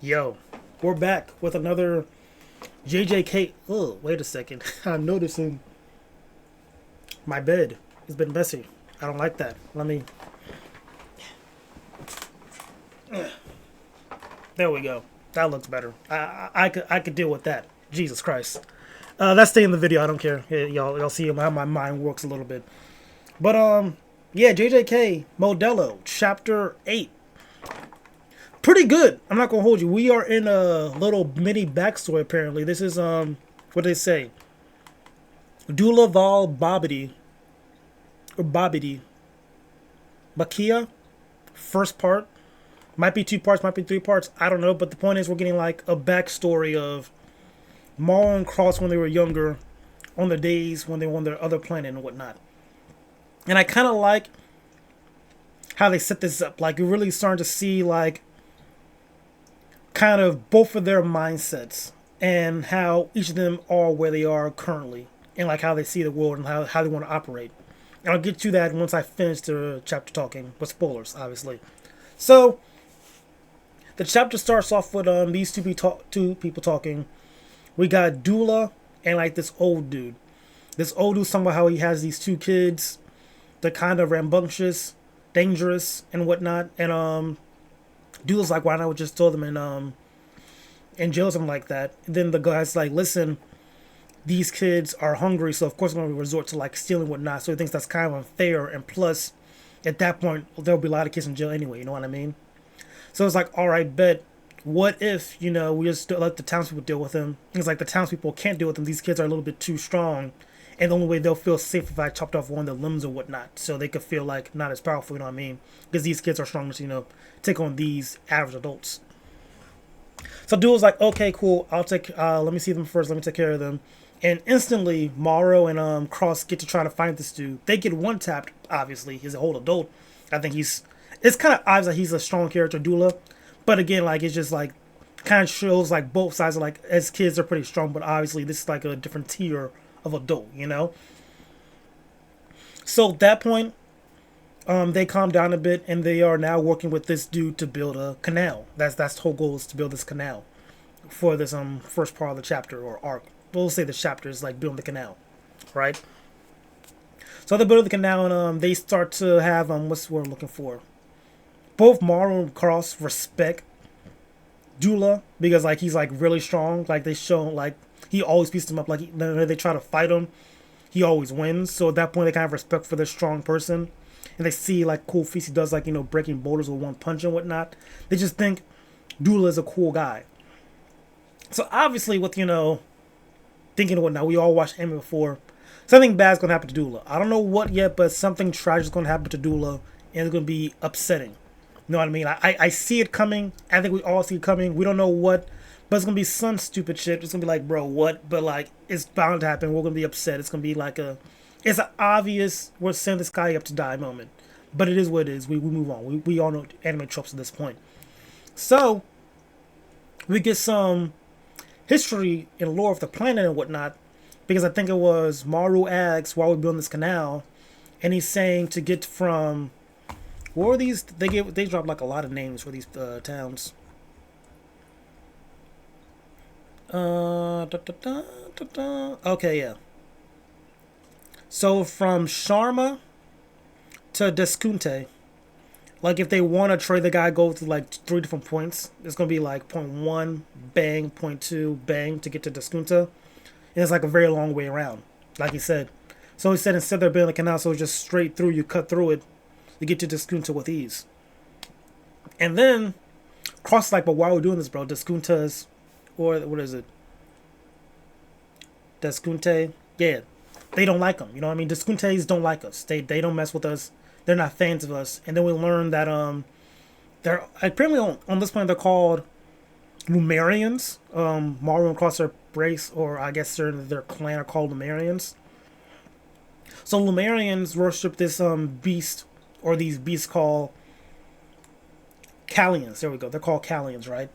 Yo, we're back with another JJK. Oh, wait a second. I'm noticing my bed has been messy. I don't like that. Let me. There we go. That looks better. I could deal with that. Jesus Christ. That's stay in the video. I don't care. Yeah, y'all see how my mind works a little bit. But yeah, JJK Modulo Chapter 8. Pretty good. I'm not gonna hold you. We are in a little mini backstory. Apparently, this is what they say. Dula Val Babidi or Babidi Bakia, first part. Might be two parts, might be three parts. I don't know. But the point is, we're getting like a backstory of Maul and Cross when they were younger, on the days when they were on their other planet and whatnot. And I kind of like how they set this up. Like, you're really starting to see like kind of both of their mindsets and how each of them are where they are currently and like how they see the world and how they want to operate. And I'll get to that once I finish the chapter talking, with spoilers, obviously. So the chapter starts off with these two people talking. We got Dula and like this old dude. This old dude's talking about how he has these two kids. They're kind of rambunctious, dangerous, and whatnot. And Dula's like, why not just throw them in jail, something like that. And then the guy's like, listen, these kids are hungry, so of course I'm going to resort to like stealing and whatnot. So he thinks that's kind of unfair. And plus, at that point, there'll be a lot of kids in jail anyway. You know what I mean? So it's like, all right, bet. What if, we just let the townspeople deal with them? It's like the townspeople can't deal with them. These kids are a little bit too strong. And the only way they'll feel safe if I chopped off one of their limbs or whatnot. So they could feel like not as powerful, you know what I mean? Because these kids are strong to, take on these average adults. So dude was like, okay, cool. I'll take, let me see them first. Let me take care of them. And instantly, Morrow and Cross get to try to find this dude. They get one tapped, obviously. He's a whole adult. I think it's kind of obvious that he's a strong character, Dula. But again, like, it's just like, kind of shows like both sides are like, as kids, they're pretty strong. But obviously, this is like a different tier of adult. So at that point, they calm down a bit, and they are now working with this dude to build a canal. That's the whole goal, is to build this canal for this first part of the chapter or arc. We'll say the chapter is like building the canal, right? So they build the canal, and they start to have what's the word I'm looking for? Both Morrow and Cross respect Dula because like he's like really strong. Like they show like he always beats them up. Like when they try to fight him, he always wins. So at that point, they kind of respect for this strong person, and they see like cool feats he does, like breaking boulders with one punch and whatnot. They just think Dula is a cool guy. So obviously, with thinking of whatnot, we all watched anime before. Something bad's gonna happen to Dula. I don't know what yet, but something tragic is gonna happen to Dula, and it's gonna be upsetting. You know what I mean? I see it coming. I think we all see it coming. We don't know what, but it's gonna be some stupid shit. It's gonna be like, bro, what? But like, it's bound to happen. We're gonna be upset. It's gonna be like it's an obvious we're sending this guy up to die moment. But it is what it is. We move on. We all know anime tropes at this point. So we get some history and lore of the planet and whatnot, because I think it was Maru asks why we're building this canal, and he's saying to get from what were these? They dropped like a lot of names for these towns. Okay, yeah. So from Sharma to Deskunte, like if they want to trade the guy, go to like three different points. It's gonna be like point one, bang, point two, bang to get to Deskunta. And it's like a very long way around, like he said. So he said instead they're building a canal, so it's just straight through. You cut through it, you get to Deskunta with ease. And then Cross is like, but why are we doing this, bro? Deskunta's, or what is it? Deskunte, yeah, they don't like them. You know what I mean? Deskuntes don't like us. They don't mess with us. They're not fans of us. And then we learn that they're apparently on this planet they're called Lumerians. Mario and Cross their race, or I guess their clan are called Lumerians. So Lumerians worship this beast, or these beasts called Callians. There we go. They're called Callians, right?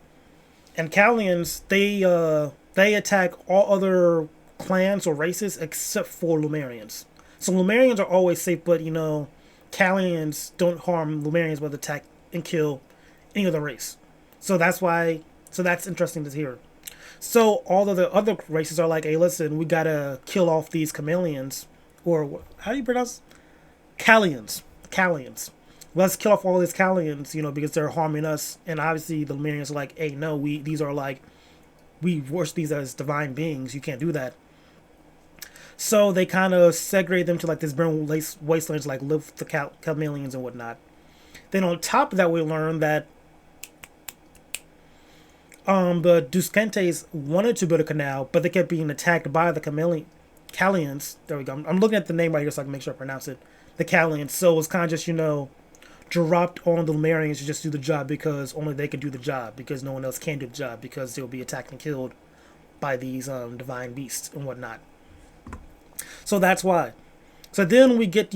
And Callians, they attack all other clans or races except for Lumerians. So Lumerians are always safe, but Callians don't harm Lumerians but attack and kill any other race. So that's why So that's interesting to hear. So all of the other races are like, hey, listen, we gotta kill off these chameleons, or how do you pronounce Callians? Callians. Let's kill off all these Callians, because they're harming us. And obviously the Lemurians are like, hey, no, these are like, we worship these as divine beings. You can't do that. So they kind of segregate them to like this barren wastelands, like live with the chameleons and whatnot. Then on top of that, we learn that the Duskentes wanted to build a canal, but they kept being attacked by the Callians. There we go. I'm looking at the name right here so I can make sure I pronounce it. The Callians. So it's kind of just, dropped on the Lemurians to just do the job because only they could do the job, because no one else can do the job, because they'll be attacked and killed by these divine beasts and whatnot. So that's why. So then we get,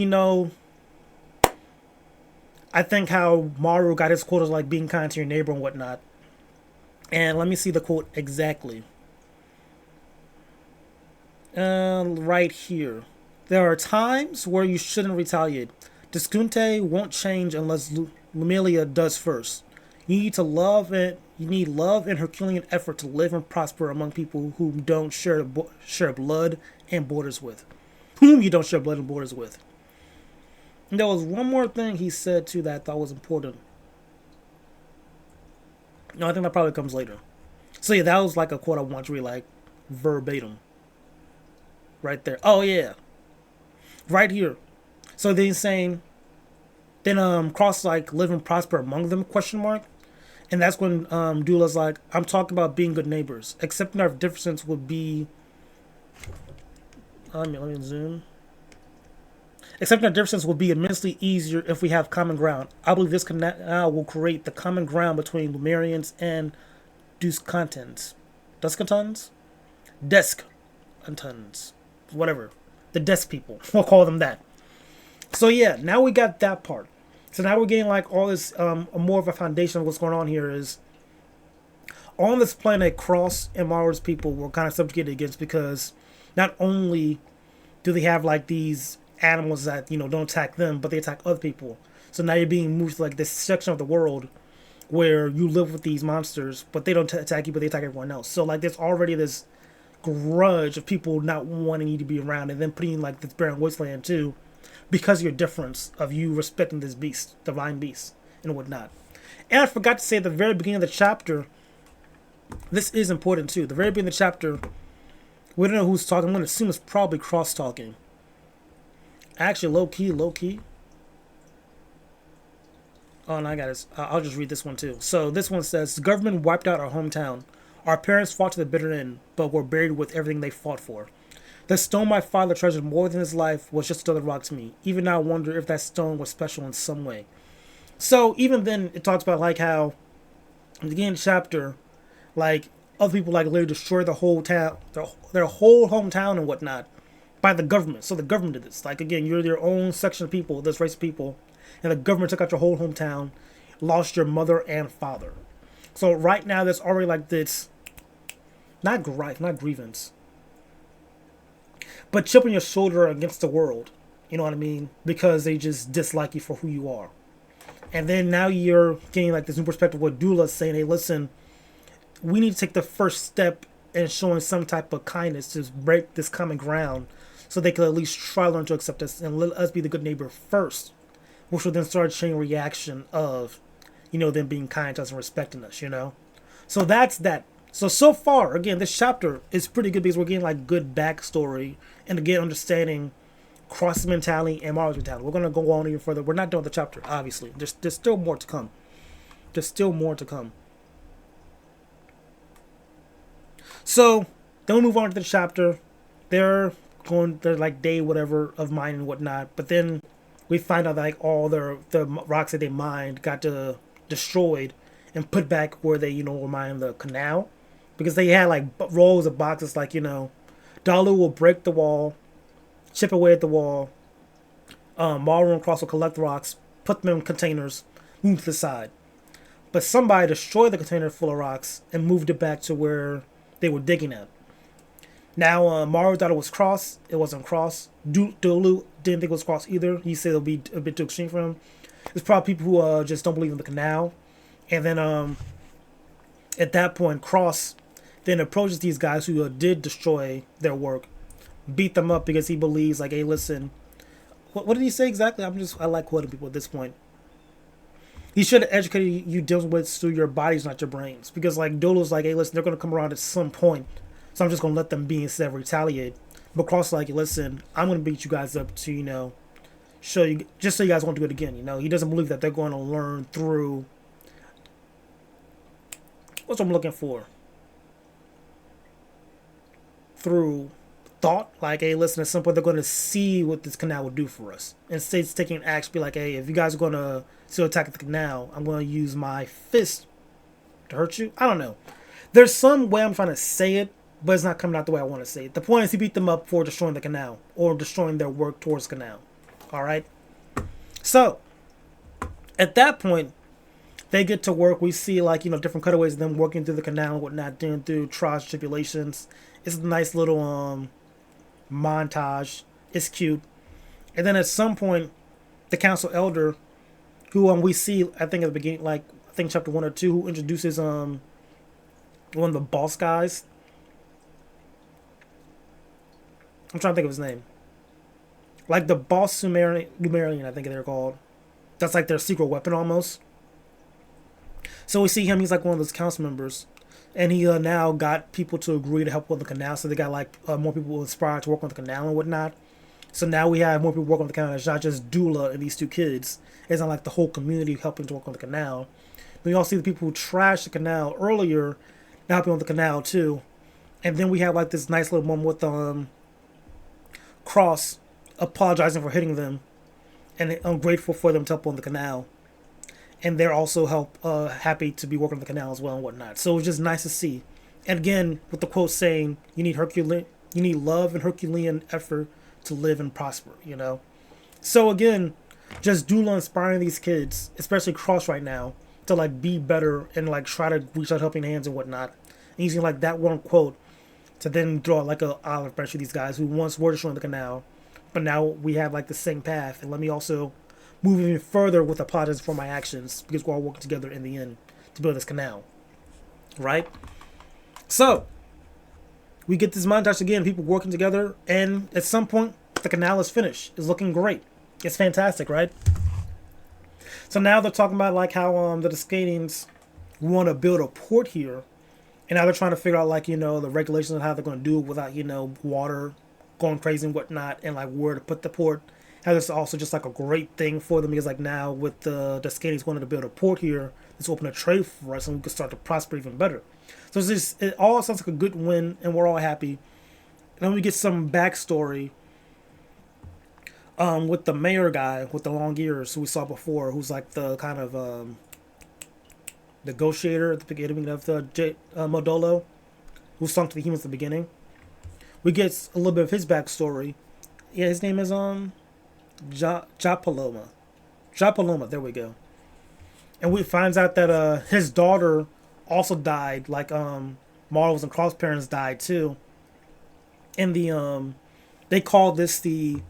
I think how Maru got his quotas like being kind to your neighbor and whatnot. And let me see the quote exactly. Right here. There are times where you shouldn't retaliate. Diskunte won't change unless Lumilia does first. You need love and Herculean effort to live and prosper among people who don't share blood and borders with. Whom you don't share blood and borders with. And there was one more thing he said too that I thought was important. No, I think that probably comes later. So yeah, that was like a quote I want to read like verbatim. Right there. Oh yeah. Right here. So then he's saying, then cross like live and prosper among them, question mark. And that's when Dula's like, I'm talking about being good neighbors. Accepting our differences would be let me zoom. Accepting our differences will be immensely easier if we have common ground. I believe this canal will create the common ground between Lumerians and Duskantans. Duskantans? Deskantans. Whatever. The desk people. We'll call them that. So yeah, now we got that part. So now we're getting like all this, more of a foundation of what's going on here is on this planet, Cross and Mars people were kind of subjugated against because not only do they have like these animals that, don't attack them, but they attack other people. So now you're being moved to like this section of the world where you live with these monsters, but they don't attack you, but they attack everyone else. So like there's already this grudge of people not wanting you to be around, and then putting like this barren wasteland too, because of your difference of you respecting this beast, divine beast, and whatnot. And I forgot to say at the very beginning of the chapter, this is important too. The very beginning of the chapter, we don't know who's talking. I'm going to assume it's probably Cross talking. Actually, low key. Oh, and I got it. I'll just read this one too. So this one says, the government wiped out our hometown. Our parents fought to the bitter end, but were buried with everything they fought for. The stone my father treasured more than his life was just another rock to me. Even now I wonder if that stone was special in some way. So even then, it talks about like how, in the beginning of the chapter, like other people like literally destroyed the whole town, their whole hometown and whatnot, by the government. So the government did this. Like again, you're your own section of people, this race of people, and the government took out your whole hometown, lost your mother and father. So right now, there's already like this, not grievance, but chip on your shoulder against the world. You know what I mean? Because they just dislike you for who you are. And then now you're getting like this new perspective where Dula's saying, hey, listen, we need to take the first step in showing some type of kindness to break this common ground so they could at least try to learn to accept us and let us be the good neighbor first, which will then start a chain reaction of, them being kind to us and respecting us, So that's that. So far, again, this chapter is pretty good because we're getting like good backstory and again understanding Cross mentality and Mars mentality. We're going to go on even further. We're not done with the chapter, obviously. There's still more to come. So then we move on to the chapter. They're like day whatever of mine and whatnot. But then we find out that like all the rocks that they mined got destroyed and put back where they were mining the canal, because they had like rows of boxes like Dalu will break the wall, chip away at the wall. Maru and Cross will collect rocks, put them in containers, move to the side. But somebody destroyed the container full of rocks and moved it back to where they were digging at. Now, Maru thought it was Cross. It wasn't Cross. Dulu didn't think it was Cross either. He said it'll be a bit too extreme for him. It's probably people who just don't believe in the canal. And then At that point, Cross then approaches these guys who did destroy their work, beat them up because he believes like, hey, listen, what did he say exactly? I like quoting people at this point. He should have educated you dealing with through your bodies, not your brains. Because like Dolo's like, hey, listen, they're gonna come around at some point, so I'm just gonna let them be instead of retaliate. But Cross is like, listen, I'm gonna beat you guys up to show you just so you guys won't do it again. He doesn't believe that they're going to learn through what's I'm looking for through thought. Like, hey, listen, at some point they're going to see what this canal will do for us. Instead, it's taking action. Be like, hey, if you guys are going to still attack the canal, I'm going to use my fist to hurt you. I don't know. There's some way I'm trying to say it, but it's not coming out the way I want to say it. The point is he beat them up for destroying the canal or destroying their work towards the canal. All right. So at that point, they get to work. We see like different cutaways of them working through the canal and whatnot, doing through trials, tribulations. It's a nice little montage. It's cute. And then at some point, the council elder, who we see, I think at the beginning, like I think chapter 1 or 2, who introduces one of the boss guys. I'm trying to think of his name. Like the boss Sumerian, I think they're called. That's like their secret weapon almost. So we see him. He's like one of those council members, and he now got people to agree to help with the canal. So they got like more people inspired to work on the canal and whatnot. So now we have more people working on the canal. It's not just Dula and these two kids. It's not like the whole community helping to work on the canal. But you all see the people who trashed the canal earlier now helping on the canal too. And then we have like this nice little moment with Cross apologizing for hitting them, and ungrateful for them to help on the canal. And they're also happy to be working on the canal as well and whatnot. So it was just nice to see. And again, with the quote saying, "You need love and Herculean effort to live and prosper." So again, just Dula inspiring these kids, especially Cross right now, to like be better and like try to reach out helping hands and whatnot. And using like that one quote to then draw like a olive branch for these guys who once were destroying the canal, but now we have like the same path. And let me also move even further with apologies for my actions, because we're all working together in the end to build this canal. Right? So we get this montage again, people working together, and at some point the canal is finished. It's looking great. It's fantastic, right? So now they're talking about like how the Discanians want to build a port here, and now they're trying to figure out like the regulations of how they're going to do it without water going crazy and whatnot, and like where to put the port. How this is also just like a great thing for them, because like now with the Discanians wanting to build a port here, let's open a trade for us and we can start to prosper even better. So it all sounds like a good win, and we're all happy. And then we get some backstory with the mayor guy with the long ears who we saw before, who's like the kind of negotiator at the beginning of the Modulo, who sunk to the humans at the beginning. We get a little bit of his backstory. Yeah, his name is Japaloma. Japaloma, there we go. And we finds out that his daughter also died, like Marvel's and Cross parents died too. And they call this the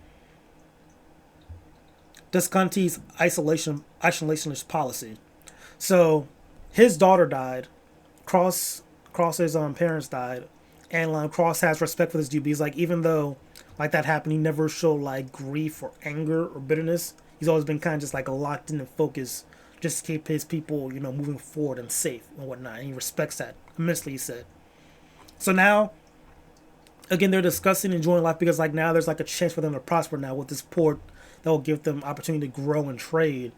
Descanti's isolationist policy. So his daughter died, Cross's parents died, and Cross has respect for this dude. He's like, even though like that happened, he never showed like grief or anger or bitterness. He's always been kind of just like locked in and focused, just to keep his people, moving forward and safe and whatnot. And he respects that immensely, he said. So now, again, they're discussing enjoying life, because like now there's like a chance for them to prosper now with this port that will give them opportunity to grow and trade.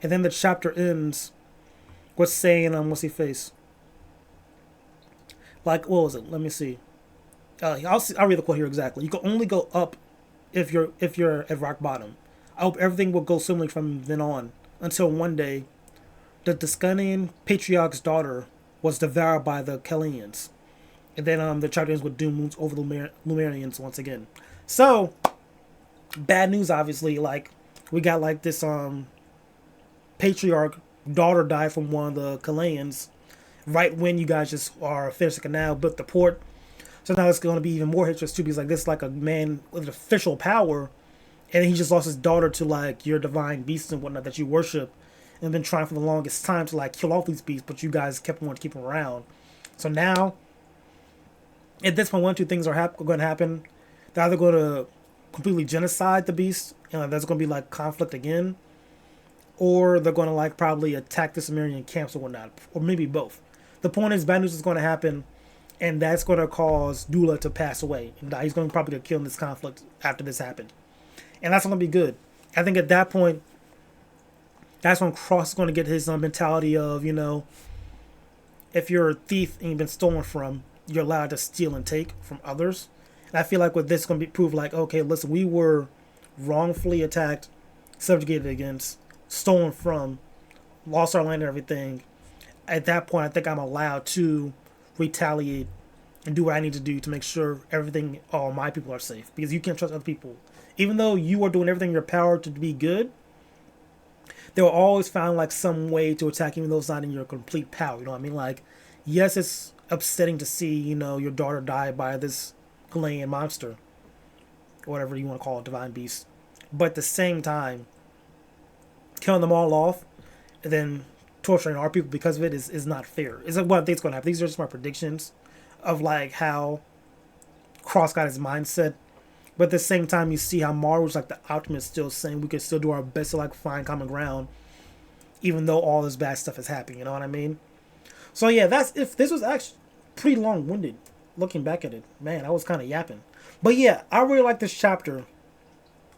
And then the chapter ends with saying, what's he face? Like, what was it? Let me see. I'll read the quote here exactly. You can only go up if you're at rock bottom. I hope everything will go swimmingly from then on, until one day the Tuscanian patriarch's daughter was devoured by the Kellenians. And then the chapter ends with doom moons over the Lumerians once again. So bad news, obviously. Like, we got like this patriarch daughter died from one of the Kellenians right when you guys just are finished the canal, built the port. So now it's going to be even more hatred too, because like this is like a man with official power, and he just lost his daughter to like your divine beasts and whatnot that you worship, and been trying for the longest time to like kill off these beasts, but you guys kept wanting to keep them around. So now, at this point, one or two things are going to happen. They're either going to completely genocide the beast, and there's going to be like conflict again, or they're going to like probably attack the Sumerian camps or whatnot, or maybe both. The point is, bad news is going to happen, and that's going to cause Dula to pass away and die. He's going to probably get killed in this conflict after this happened, and that's going to be good. I think at that point, that's when Cross is going to get his mentality of, if you're a thief and you've been stolen from, you're allowed to steal and take from others. And I feel like with this, it's going to be proved like, okay, listen, we were wrongfully attacked, subjugated against, stolen from, lost our land and everything. At that point, I think I'm allowed to retaliate and do what I need to do to make sure all my people are safe. Because you can't trust other people. Even though you are doing everything in your power to be good, they will always find like some way to attack, even though it's not in your complete power. You know what I mean? Like, yes, it's upsetting to see, your daughter die by this Ghanaian monster, or whatever you want to call it, divine beast. But at the same time, killing them all off and then torturing our people because of it is not fair. It's like what I think is going to happen. These are just my predictions of like how Cross got his mindset. But at the same time, you see how Maru's like the optimist, still saying we can still do our best to like find common ground, even though all this bad stuff is happening. You know what I mean? So yeah, this was actually pretty long-winded. Looking back at it, man, I was kind of yapping. But yeah, I really like this chapter.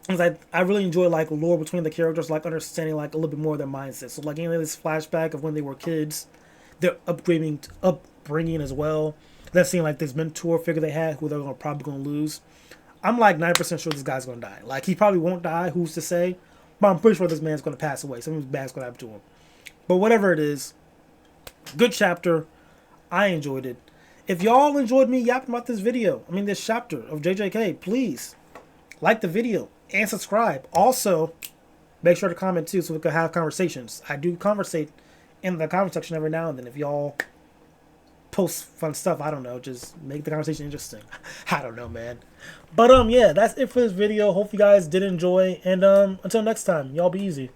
Because I really enjoy like lore between the characters, like understanding like a little bit more of their mindset. So like this flashback of when they were kids, their upbringing as well. Then seeing like this mentor figure they had, who they're probably going to lose. I'm like 90% sure this guy's going to die. Like, he probably won't die, who's to say? But I'm pretty sure this man's going to pass away. Something bad's going to happen to him. But whatever it is, good chapter. I enjoyed it. If y'all enjoyed me yapping about this chapter of JJK, please like the video and subscribe. Also, make sure to comment too so we can have conversations. I do conversate in the comment section every now and then. If y'all post fun stuff, I don't know, just make the conversation interesting. I don't know, man. But yeah, that's it for this video. Hope you guys did enjoy, and until next time, y'all be easy.